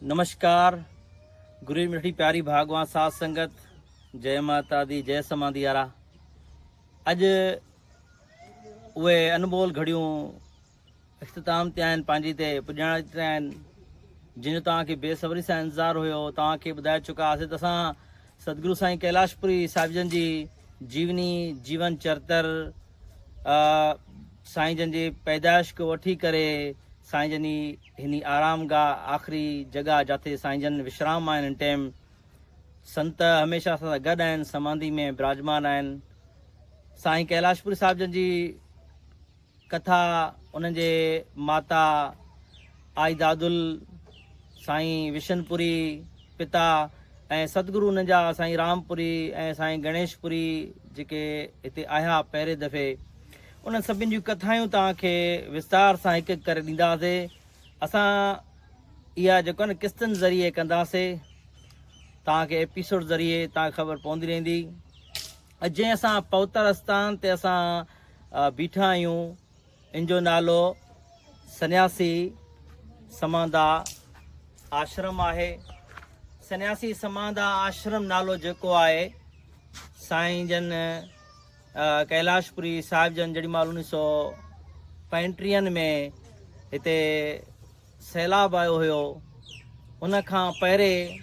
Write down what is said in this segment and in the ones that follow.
नमस्कार। गुरु जी मिठी प्यारी भागवान साध संगत, जय माता दी, जय समाधी यारा। अज उहे अनमोल घड़ियूं इख़्तिताम ते आहिनि, पंहिंजी ते पुॼाइण ते आहिनि, जिन तव्हांखे बेसब्री सां इंतज़ारु हुयो। तव्हांखे ॿुधाए चुका हुआसीं त असां सतगुरु साईं कैलाशपुरी साहिब जन जी जीवनी, जीवन चरित्र, साईं जन जी पैदाइश खां वठी करे साईं जन जी हिन आरामगाह, आख़िरी जॻह जिते साईं जन विश्राम आहिनि, हिन टाइम संत हमेशह असां सां गॾु आहिनि, समाधि में विराजमान आहिनि। साईं कैलाशपुरी साहिब जन जी कथा, उन्हनि जे माता आई दादुल, साईं विशनपुरी पिता ऐं सतगुरु उन्हनि जा साईं रामपुरी ऐं साईं गणेशपुरी जेके हिते आया पहिरें दफ़े, उन्हनि सभिनी जूं कथायूं तव्हांखे विस्तार सां हिकु हिकु करे ॾींदासीं। असां इहा जेको आहे न किस्तनि ज़रिए कंदासीं, तव्हांखे एपिसोड ज़रिए तव्हांखे ख़बर पवंदी रहंदी। जंहिं असां पवित्र आस्थान ते असां बीठा आहियूं, इन जो नालो सन्यासी समाधा आश्रम आहे। सन्यासी समाधा आश्रम नालो जेको आहे, साईं जन कैलाशपुरी साहिब जन जेॾी महिल 1935 में हिते सैलाब आयो हुयो, उन खां पहिरें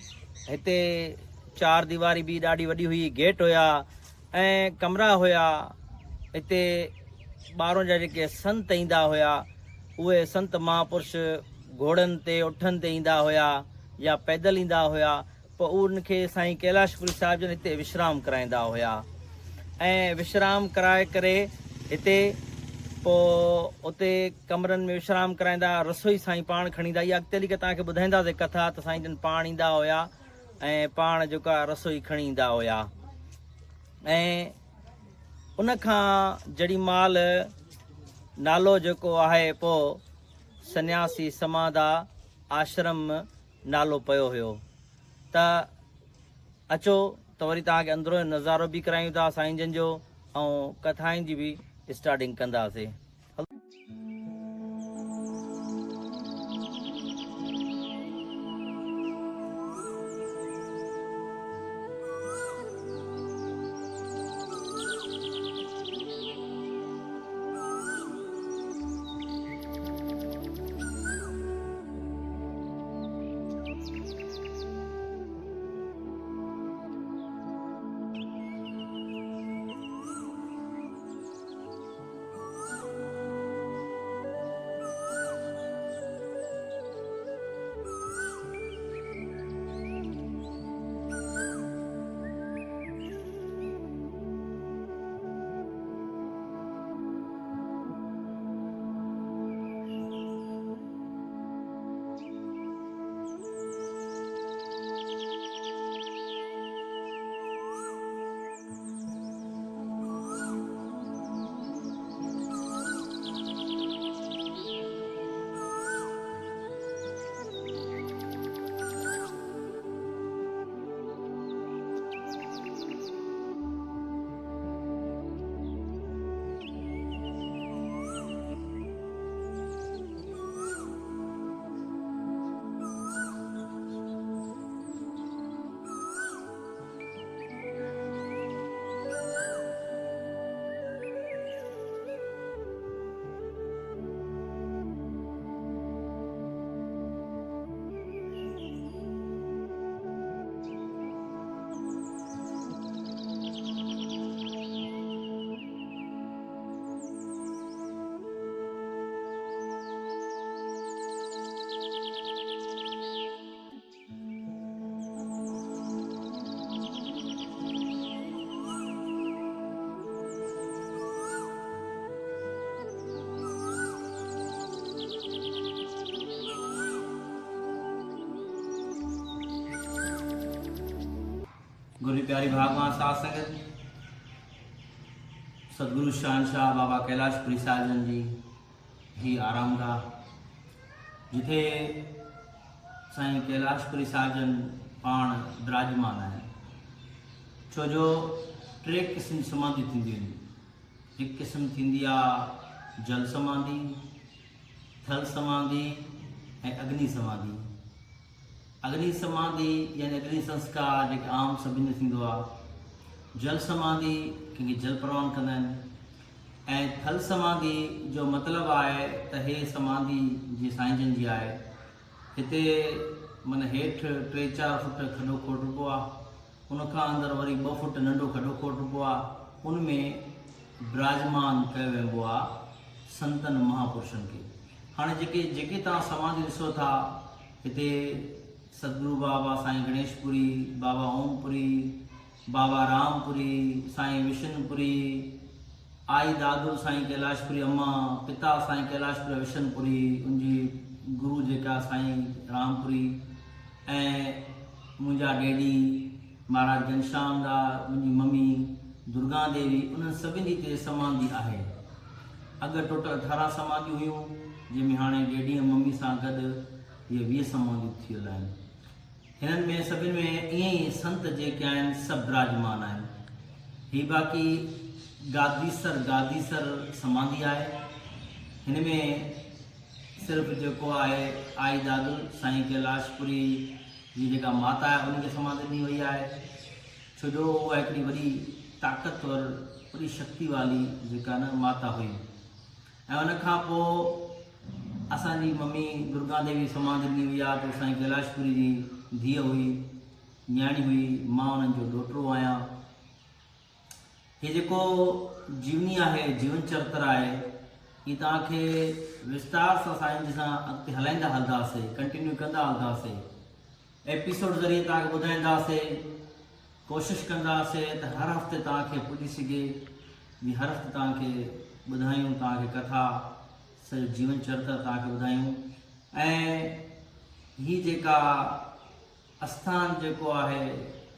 हिते चार दीवारी बि ॾाढी वॾी हुई, गेट हुया ऐं कमरा हुया। हिते ॿाहिरों जा जेके संत ईंदा हुया, उहे संत महापुरुष घोड़नि ते, उठनि ते ईंदा हुया या पैदल ईंदा हुया, पोइ उनखे साईं कैलाशपुरी साहिब जन हिते विश्राम कराईंदा हुया। ऐं विश्राम कराए करे हिते पोइ उते कमरनि में विश्राम कराईंदा, रसोई साईं पाण खणी ईंदा। इहा अॻिते हली करे तव्हांखे ॿुधाईंदासीं कथा, त साईं जन पाण ईंदा हुया ऐं पाण जेका रसोई खणी ईंदा हुया। ऐं उनखां जॾहिं महिल नालो जेको आहे पोइ सन्यासी समाधा आश्रम नालो पियो हुयो। त अचो त वरी तव्हांखे अंदरो नज़ारो बि करायूं था साईं जन जो, ऐं कथाउनि जी बि स्टार्टिंग कंदासीं। गुरु प्यारी भागवान साध संगत, सतगुरु शहनशाह बाबा कैलाशपुरी साहिब जन जी ही आरामगाह, जिथे साईं कैलाशपुरी साहिब जन पाण विराजमान आहिनि। छो जो टे क़िस्म जी समाधि थींदियूं आहिनि। हिकु क़िस्म थींदी आहे जल समाधि, थल समाधि ऐं अग्नि समाधि। अग्नि समाधि यानी अग्नि संस्कार जेके आम सभिनी में थींदो आहे। जल समाधि कंहिंखे जल प्रवान कंदा आहिनि ऐं थल समाधि जो मतिलबु आहे त हे समाधि जी साईं जन जी आहे। हिते माना हेठि 3-4 फुट खॾो खोटबो आहे, उनखां अंदरि वरी 2 फुट नंढो खॾो खोटबो आहे। उनमें विराजमान कयो वेंदो आहे संतनि महापुरुषनि खे। हाणे जेके तव्हां समाधि ॾिसो था हिते सतगुरु बाबा साईं गणेशपुरी, बाबा ओमपुरी, बाबा रामपुरी, साईं विशनपुरी, आई दादू साईं कैलाशपुरी अम्मा, पिता साईं कैलाशपुरी विशनपुरी, उनजी गुरु जेका साईं रामपुरी ऐं मुंहिंजा डैडी महाराज घनश्याम दास, मुंहिंजी मम्मी दुर्गा देवी, उन्हनि सभिनी ते समाधि आहे। अगरि टोटल 18 समाधियूं हुयूं जंहिंमें हाणे डैडी ऐं मम्मी सां गॾु इहे 20 समाधियूं थियल आहिनि। हिननि में सभिनी में ईअं ई संत जेके आहिनि सभु विराजमान आहिनि। ही बाक़ी गादीसर समाधि आहे। हिन में सिर्फ़ु जेको आहे आई दादू साईं कैलाशपुरी जी जेका माता आहे उनखे समाधि ॾिनी वई आहे, छो जो उहा हिकिड़ी वॾी ताक़तवर वॾी शक्ति वाली जेका न माता हुई। ऐं उनखां पोइ असांजी मम्मी दुर्गा देवी समाधि ॾिनी वई आहे, त साईं कैलाशपुरी जी धीअ हुई, न्याणी हुई, मां उन्हनि जो ॾोहिटो आहियां। हे जेको जीवनी आहे, जीवन चरित्र आहे, ही तव्हांखे विस्तार सां साईं सां अॻिते हलाईंदा हलंदासीं, कंटिन्यू कंदा हलंदासीं, एपिसोड ज़रिए तव्हांखे ॿुधाईंदासीं, कोशिशि कंदासीं त हर हफ़्ते तव्हांखे पुॼी सघे, हर हफ़्ते तव्हांखे ॿुधायूं, तव्हांखे कथा सॼो जीवन चरित्र तव्हांखे ॿुधायूं। ऐं ही जेका आस्थान जेको आहे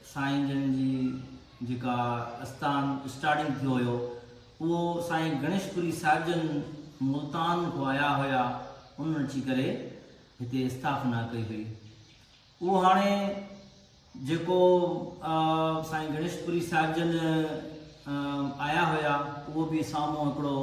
साईं जन जी जेका आस्थान स्टार्टिंग थियो हुयो, उहो साईं गणेशपुरी साहिब जन मुल्तान खां आया हुया, उन्हनि अची करे हिते स्थापना कई हुई। उहो हाणे जेको साईं गणेशपुरी साहिब जन आया हुया, उहो बि साम्हूं हिकिड़ो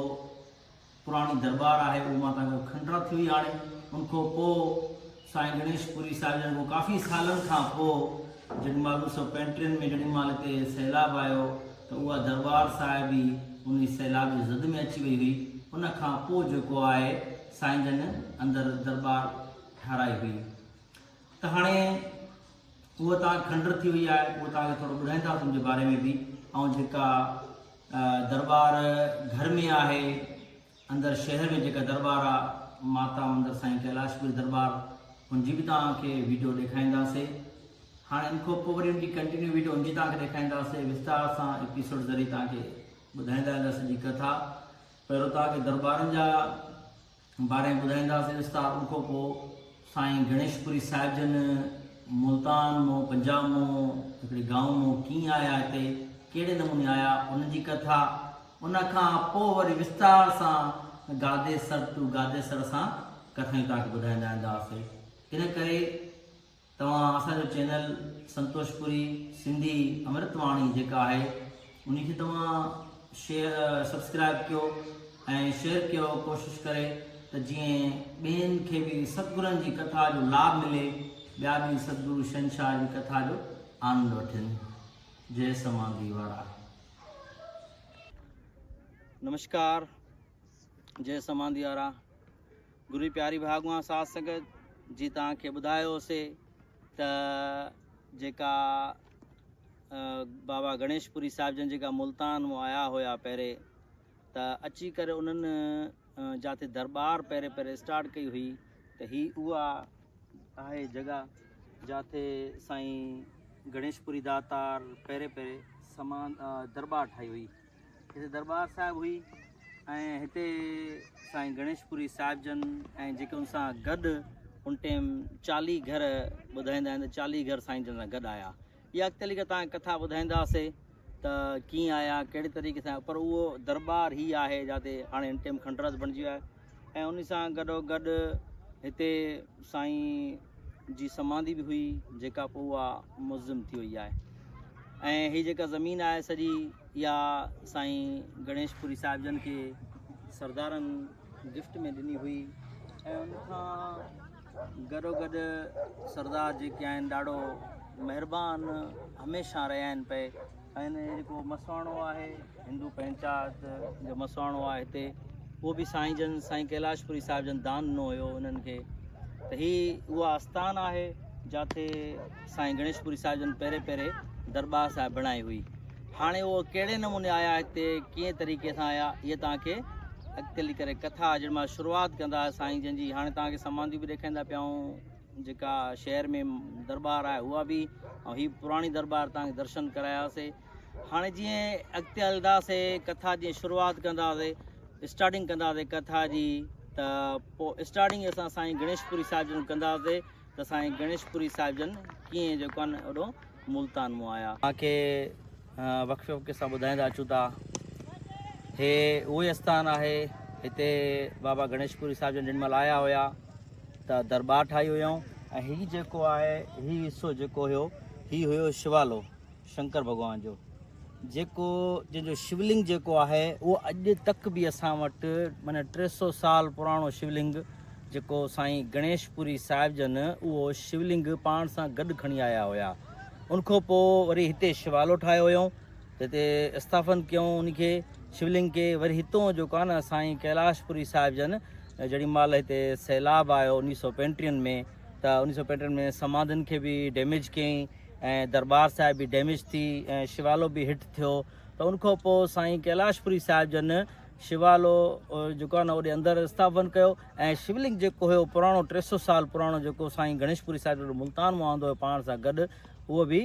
पुराणी दरबार आहे, उहो मां तव्हांखे खंडरा थी हुई। हाणे उनखां पोइ साईं गणेशपुरी साहिब जन को काफ़ी सालनि खां पोइ जेॾी महिल 1935 में जेॾी महिल हिते सैलाब आयो त उहा दरबार साहिब बि उन सैलाब जी ज़द में अची वई हुई। उनखां पोइ जेको आहे साईं जन अंदरि दरबार ठाराई हुई। त हाणे उहा तव्हांखे खंडर थी वई आहे, उहो तव्हांखे थोरो ॿुधाईंदासीं उनजे बारे में बि। ऐं जेका दरबार घर में आहे, अंदरि शहर में जेका दरबार आहे माता मंदरु साईं कैलाशपुरी दरबार, उनजी बि तव्हांखे वीडियो ॾेखारींदासीं। हाणे इन खां पोइ वरी उनजी कंटिन्यू वीडियो उनजी तव्हांखे ॾेखारींदासीं, विस्तार सां एपिसोड ज़रिए तव्हांखे ॿुधाईंदा वेंदासीं सॼी कथा। पहिरियों तव्हांखे दरबारनि जा बारे में ॿुधाईंदासीं विस्तार, उनखां पोइ साईं गणेशपुरी साहिब जन मुल्तान मां, पंजाब मां, हिकिड़े गांव मां कीअं आया, हिते कहिड़े नमूने आया, उनजी कथा। उनखां पोइ वरी विस्तार सां गादेसर टू गादेसर सां कथाऊं तव्हांखे ॿुधाईंदा वेंदासीं। इन करे तव्हां असांजो चैनल संतोषपुरी सिंधी अमृतवाणी जेका आहे उनखे तव्हां सब्सक्राइब कयो ऐं शेयर कयो, कोशिशि करे त जीअं ॿियनि खे बि सतगुरनि जी कथा जो लाभ मिले, ॿिया बि सतगुरु शहंशाह जी कथा जो आनंद वठनि। जय समाधि वारा। नमस्कार, जय समाधि वारा। गुरु प्यारी भागवान साध संगत जी तव्हांखे ॿुधायोसीं त जेका बाबा गणेशपुरी साहिब जन जेका मुल्तान मां आया हुया पहिरें, त अची करे उन्हनि जिते दरबार पहिरें स्टार्ट कई हुई, त ही उहा आहे जॻह जिते साईं गणेशपुरी दातार पहिरें दरबार ठाही हुई। हिते दरबार साहिब हुई ऐं हिते साईं गणेशपुरी साहिब जन ऐं जेके उन सां गॾु उन टाइम 40 घर ॿुधाईंदा आहिनि, 40 घर साईं जन सां गॾु आया। इहा अॻिते हली करे तव्हांखे कथा ॿुधाईंदासीं त कीअं आया, कहिड़े तरीक़े सां, पर उहो दरबार ही आहे जिते हाणे हिन टाइम खंडरस बणिजी वियो आहे। ऐं उन सां गॾोगॾु हिते साईं जी समाधि बि हुई, जेका पोइ उहा मुज़िम थी वई आहे। ऐं हीअ जेका ज़मीन आहे सॼी, इहा साईं गणेशपुरी साहिब जन खे सरदारनि गिफ्ट में ॾिनी हुई। ऐं उनखां गॾोगॾु सरदार जेके आहिनि ॾाढो महिरबान हमेशह रहिया आहिनि पे ऐं जेको मसवाणो आहे हिंदू पंचायत जो मसवाणो आहे हिते उहो बि साईं जन साईं कैलाशपुरी साहिब जन दान ॾिनो हुयो उन्हनि खे त हीअ उहा आस्थान आहे जिते साईं गणेशपुरी साहिब जन पहिरें दरबार साहिब बणाई हुई। हाणे उहो कहिड़े नमूने आया हिते कीअं तरीक़े सां आया इहे तव्हांखे अॻिते हली करे कथा जॾहिं शुरूआति कंदा साईं जन जी हाणे तव्हांखे समाधियूं बि ॾेखारींदा पियूं जेका शहर में दरबार आहे उहा बि ऐं हीअ पुराणी दरबार तव्हांखे दर्शन करायासीं। हाणे जीअं अॻिते हलंदासीं कथा जीअं शुरूआति कंदासीं स्टार्टिंग कंदासीं कथा जी त पोइ स्टार्टिंग असां साईं गणेशपुरी साहिब जन कंदासीं त साईं गणेशपुरी साहिब जन कीअं जेको आहे न ओॾो मुल्तान मां आया तव्हांखे वक़्फ़े वक़्फ़े सां ॿुधाईंदा अचूं था। हे उहे आस्थान आहे हिते बाबा गणेशपुरी साहिब जन जेॾीमहिल आया हुया त दरबार ठाही हुयूं ऐं हीउ जेको आहे हीउ हिसो जेको हुयो हीउ हुयो शिवालो शंकर भॻवान जो जेको जंहिंजो शिवलिंग जेको आहे उहो अॼु तक बि असां वटि माना 300 साल पुराणो शिवलिंग जेको साईं गणेशपुरी साहिब जन उहो शिवलिंग पाण सां गॾु खणी आया हुया। उनखां पोइ वरी हिते शिवालो ठाहियो हुयूं त हिते स्थापन कयूं उनखे शिवलिंग के वरी हितों जेको आहे न साईं कैलाशपुरी साहिब जन जेॾी महिल हिते सैलाब आयो 1935 में त 1935 में समाधियुनि खे बि डैमेज कयईं ऐं दरबार साहिब बि डैमेज थी ऐं शिवालो बि हिट थियो त उनखां पोइ साईं कैलाशपुरी साहिब जन शिवालो जेको आहे न ओॾे अंदरि स्थापन कयो ऐं शिवलिंग जेको हुयो पुराणो 300 साल पुराणो जेको साईं गणेशपुरी साहिब जो मुल्तान मां आंदो हुयो पाण सां गॾु उहो बि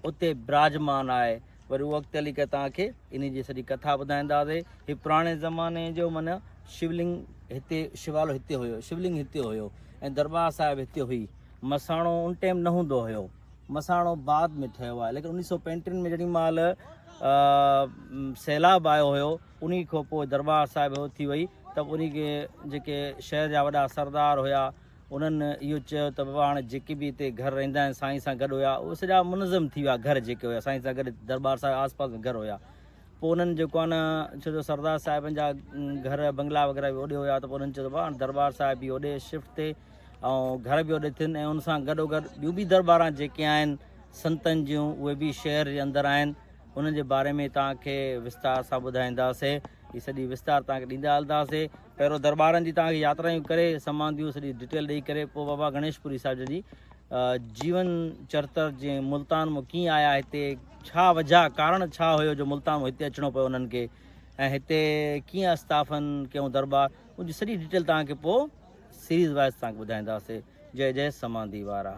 उते विराजमान आहे। वरी उहो अॻिते हली करे तव्हांखे इन जी सॼी कथा ॿुधाईंदासीं। हीउ पुराणे ज़माने जो माना शिवलिंग हिते शिवालो हिते हुयो शिवलिंग हिते हुयो ऐं दरबार साहिब हिते हुई। मसाणो उन टाइम न हूंदो हुयो मसाणो बाद में ठहियो आहे लेकिन 1935 में जेॾी महिल सैलाब आयो हुयो उन खां पोइ दरबार साहिब थी वई त उन खे जेके शहर जा वॾा सरदार हुया उन्हनि इहो चयो त बाबा हाणे जेके बि हिते घर रहंदा आहिनि साईं सां गॾु हुया उहे सॼा मुनज़म थी विया घर जेके हुया साईं सां गॾु दरबार साहिब आस पास में घर हुया। पोइ उन्हनि जेको आहे न छो जो सरदार साहिबनि जा घर बंगला वग़ैरह बि ओॾे हुया त पोइ उन्हनि चयो बाबा दरबार साहिब बि ओॾे शिफ्ट थिए ऐं घर बि ओॾे थियनि ऐं उन सां गॾोगॾु ॿियूं बि दरबारां जेके आहिनि संतनि जूं उहे बि शहर जे अंदरि आहिनि उन्हनि जे बारे में तव्हांखे विस्तार सां ॿुधाईंदासीं। हीअ सॼी विस्तार तव्हांखे ॾींदा हलंदासीं। पहिरियों दरबारनि जी तव्हांखे यात्रायूं करे समाधियूं सॼी डिटेल ॾेई करे पोइ बाबा गणेशपुरी साहिब जी जीवन चरित्र जीअं मुल्तान मां कीअं आया हिते छा वजह कारण छा हुयो जो मुल्तान मां हिते अचिणो पियो उन्हनि खे ऐं हिते कीअं स्थापन कयूं दरबार उनजी सॼी डिटेल तव्हांखे पोइ सीरीज़ वाइज़ तव्हांखे ॿुधाईंदासीं। जय जय समाधी वारा।